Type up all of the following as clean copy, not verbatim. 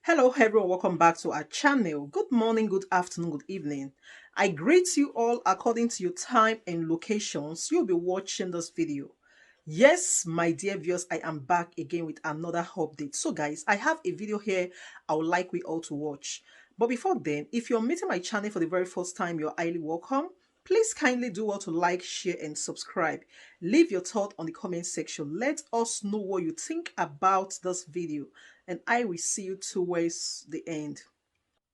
Hello everyone, welcome back to our channel. Good morning, good afternoon, good evening. I greet you all according to your time and locations you'll be watching this video. Yes, my dear viewers, I am back again with another update. So guys, I have a video here I would like we all to watch. But before then, if you're meeting my channel for the very first time, you're highly welcome. Please kindly do well to like, share and subscribe. Leave your thought on the comment section. Let us know what you think about this video and I will see you towards the end.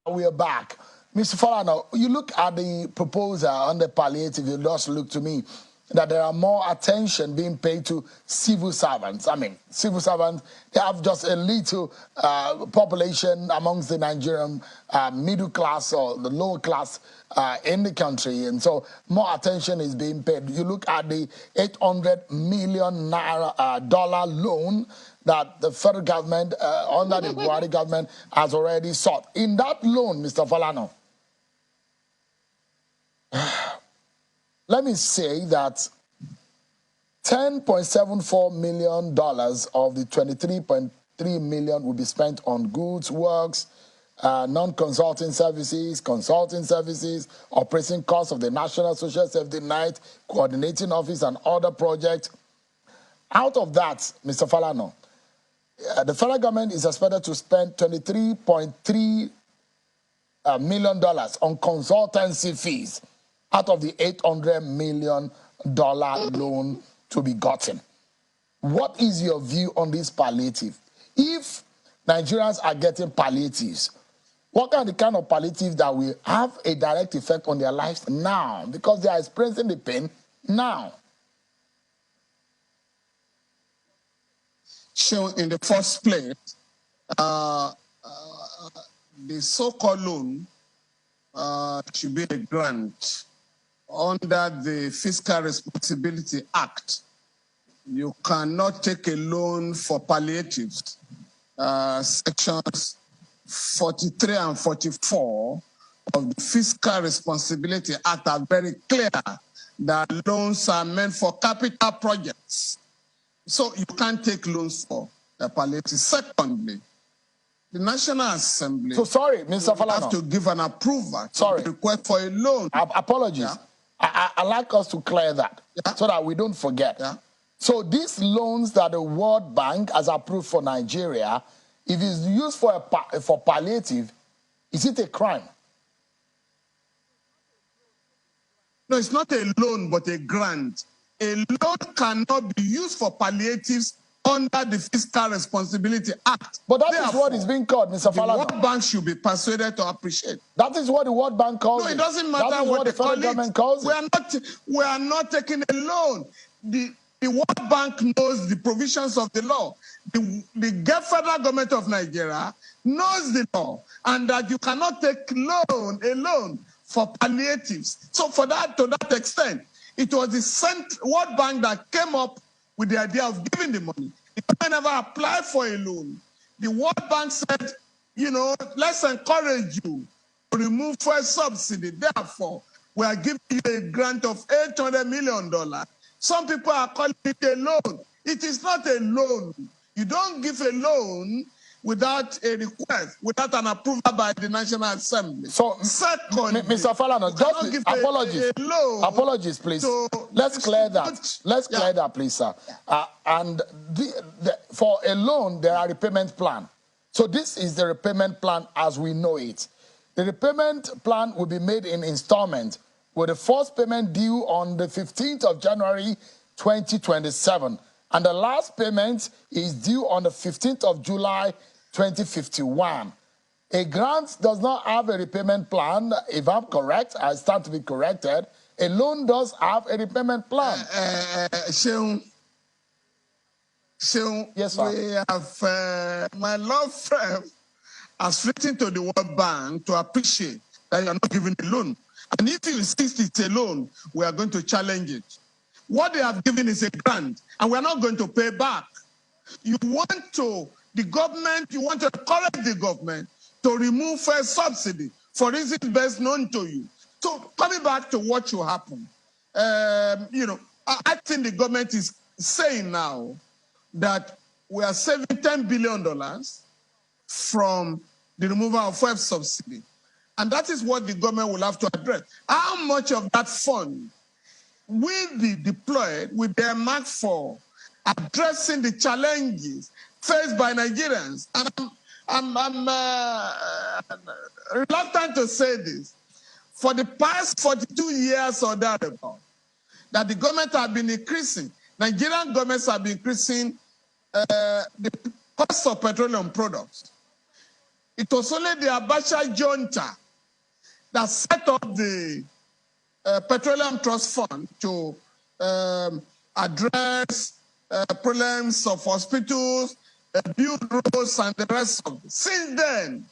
We are back. Mr. Falano, you look at the proposal on the palliative, it does look to me that there are more attention being paid to civil servants. I mean, civil servants, they have just a little population amongst the Nigerian middle class or the lower class in the country. And so more attention is being paid. You look at the $800 million dollar loan that the federal government, under the Buhari government, has already sought. In that loan, Mr. Falano, let me say that $10.74 million of the $23.3 million will be spent on goods, works, non-consulting services, consulting services, operating costs of the National Social Safety Net, coordinating office, and other projects. Out of that, Mr. Falano, the federal government is expected to spend $23.3 million on consultancy fees out of the $800 million loan to be gotten. What is your view on this palliative? If Nigerians are getting palliatives, what are the kind of palliative that will have a direct effect on their lives now? Because they are experiencing the pain now. So in the first place, the so-called loan should be a grant under the Fiscal Responsibility Act. You cannot take a loan for palliatives. Sections 43 and 44 of the Fiscal Responsibility Act are very clear that loans are meant for capital projects. So you can't take loans for the palliative. Secondly, the National Assembly Mr. Falano, have to give an approval to the request for a loan. Apologies. Yeah. I like us to clear that so that we don't forget. Yeah. So these loans that the World Bank has approved for Nigeria, if it's used for palliative, is it a crime? No, it's not a loan, but a grant. A loan cannot be used for palliatives under the Fiscal Responsibility Act. But that is what is being called, Mr. Falano. The World Bank should be persuaded to appreciate. That is what the World Bank calls it. No, it doesn't matter what the federal government calls it. We are not taking a loan. The World Bank knows the provisions of the law. The federal government of Nigeria knows the law, and that you cannot take a loan for palliatives. So to that extent, it was the World Bank that came up with the idea of giving the money. If I never applied for a loan, the World Bank said, let's encourage you to remove fuel subsidy. Therefore, we are giving you a grant of $800 million. Some people are calling it a loan. It is not a loan. You don't give a loan without a request, without an approval by the National Assembly. So, second, Mr. Falano, just apologies, please. Let's clear that. Let's clear that, please, sir. And for a loan, there are repayment plan. So this is the repayment plan as we know it. The repayment plan will be made in installment, with the first payment due on the 15th of January 2027, and the last payment is due on the 15th of July 2051. A grant does not have a repayment plan. If I'm correct, I stand to be corrected. A loan does have a repayment plan. Yes, sir. We have my law firm has written to the World Bank to appreciate that you are not giving a loan. And if you insist it's a loan, we are going to challenge it. What they have given is a grant, and we are not going to pay back. You want to encourage the government to remove fuel subsidy for reasons best known to you. So coming back to what should happen, I think the government is saying now that we are saving $10 billion from the removal of fuel subsidy. And that is what the government will have to address. How much of that fund will be deployed with their mark for addressing the challenges faced by Nigerians? And I'm reluctant to say this. For the past 42 years or thereabout, that the government have been increasing, Nigerian governments have been increasing the cost of petroleum products. It was only the Abacha junta that set up the Petroleum Trust Fund to address problems of hospitals, build roads, and the rest of it. Since then,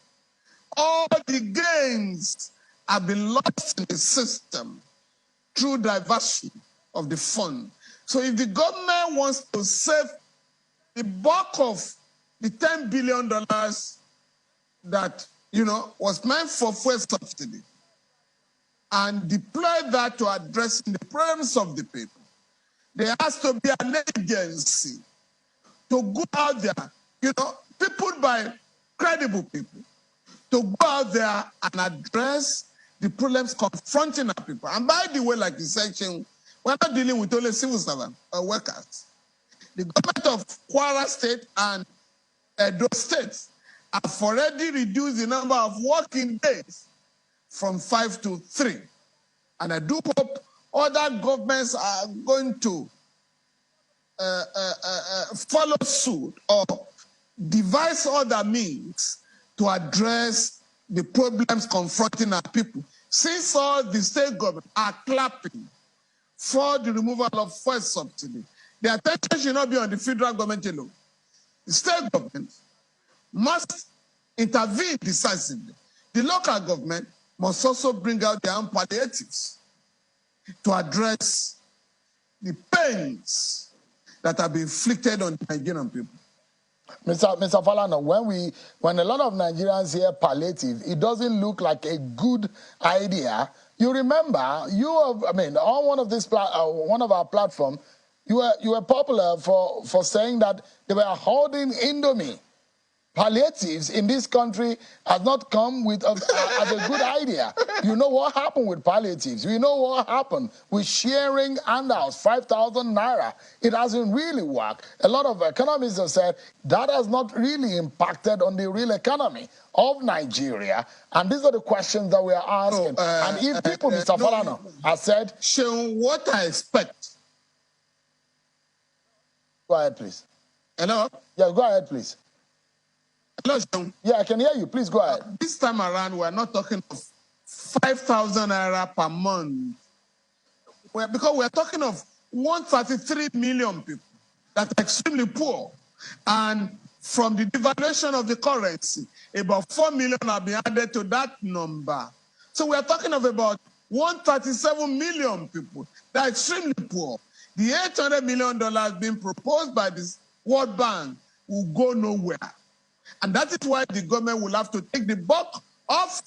all the gains have been lost in the system through diversion of the fund. So if the government wants to save the bulk of the $10 billion that was meant for fuel subsidy and deploy that to addressing the problems of the people, there has to be an agency to go out there, people by credible people, to go out there and address the problems confronting our people. And by the way, like you said, we're not dealing with only civil servants or workers. The government of Kwara State and Edo State have already reduced the number of working days from 5 to 3. And I do hope other governments are going to follow suit or devise other means to address the problems confronting our people. Since all the state governments are clapping for the removal of fuel subsidy, the attention should not be on the federal government alone. The state government must intervene decisively. The local government must also bring out their own palliatives to address the pains that have been inflicted on the Nigerian people. Mr. Falana, when a lot of Nigerians hear palliative, it doesn't look like a good idea. You remember, on one of our platforms, you were popular for saying that they were holding Indomie. Palliatives in this country has not come with as a good idea. You know what happened with palliatives. We know what happened with sharing handouts, 5,000 naira. It hasn't really worked. A lot of economists have said that has not really impacted on the real economy of Nigeria. And these are the questions that we are asking. And if people, Mr. Falana, have said... Show what I expect. Go ahead, please. Hello? Yeah, go ahead, please. Hello, Sean. Yeah, I can hear you. Please go ahead. This time around, we're not talking of 5,000 naira per month. Because we're talking of 133 million people that are extremely poor. And from the devaluation of the currency, about 4 million have been added to that number. So we're talking of about 137 million people that are extremely poor. The $800 million being proposed by the World Bank will go nowhere. And that is why the government will have to take the bulk of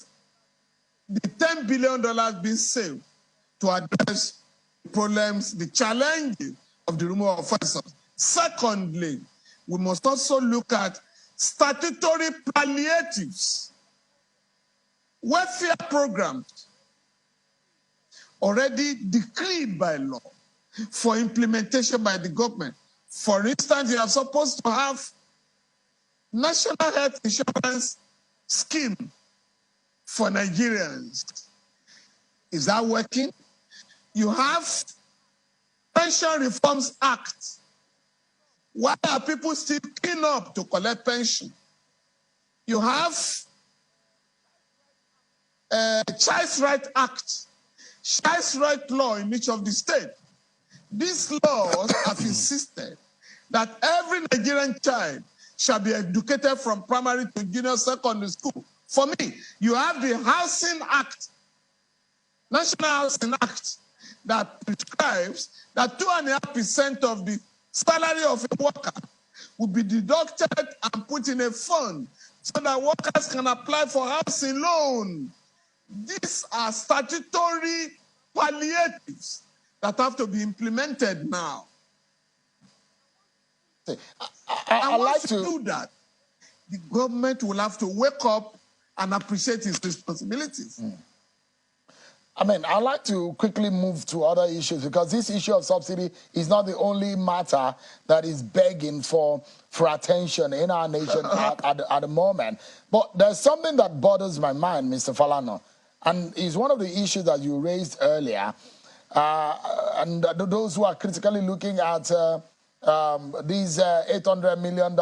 the $10 billion being saved to address the problems, the challenges of the removal of fuel subsidy. Secondly, we must also look at statutory palliatives, welfare programs already decreed by law for implementation by the government. For instance, you are supposed to have National Health Insurance Scheme for Nigerians. Is that working? You have Pension Reforms Act. Why are people still queuing up to collect pension? You have Child's Right Act, Child's Right Law in each of the states. These laws have insisted that every Nigerian child shall be educated from primary to junior secondary school. For me, you have the Housing Act, National Housing Act, that prescribes that 2.5% of the salary of a worker will be deducted and put in a fund so that workers can apply for housing loan. These are statutory palliatives that have to be implemented now. I once like to do that, the government will have to wake up and appreciate his responsibilities. I mean, I'd like to quickly move to other issues because this issue of subsidy is not the only matter that is begging for attention in our nation at the moment. But there's something that bothers my mind, Mr. Falano, and is one of the issues that you raised earlier. And those who are critically looking at these $800 million,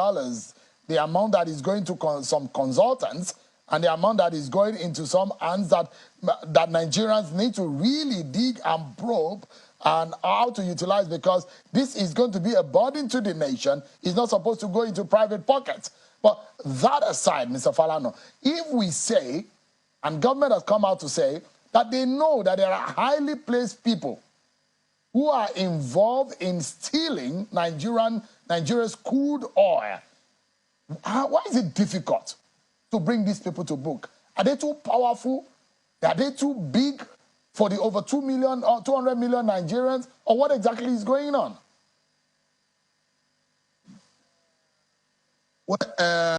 the amount that is going to some consultants, and the amount that is going into some hands that Nigerians need to really dig and probe and how to utilize, because this is going to be a burden to the nation. It's not supposed to go into private pockets. But that aside, Mr. Falano, if we say, and government has come out to say, that they know that there are highly placed people who are involved in stealing Nigeria's crude oil, why is it difficult to bring these people to book? Are they too powerful? Are they too big for the over 2 million or 200 million Nigerians? Or what exactly is going on? Well,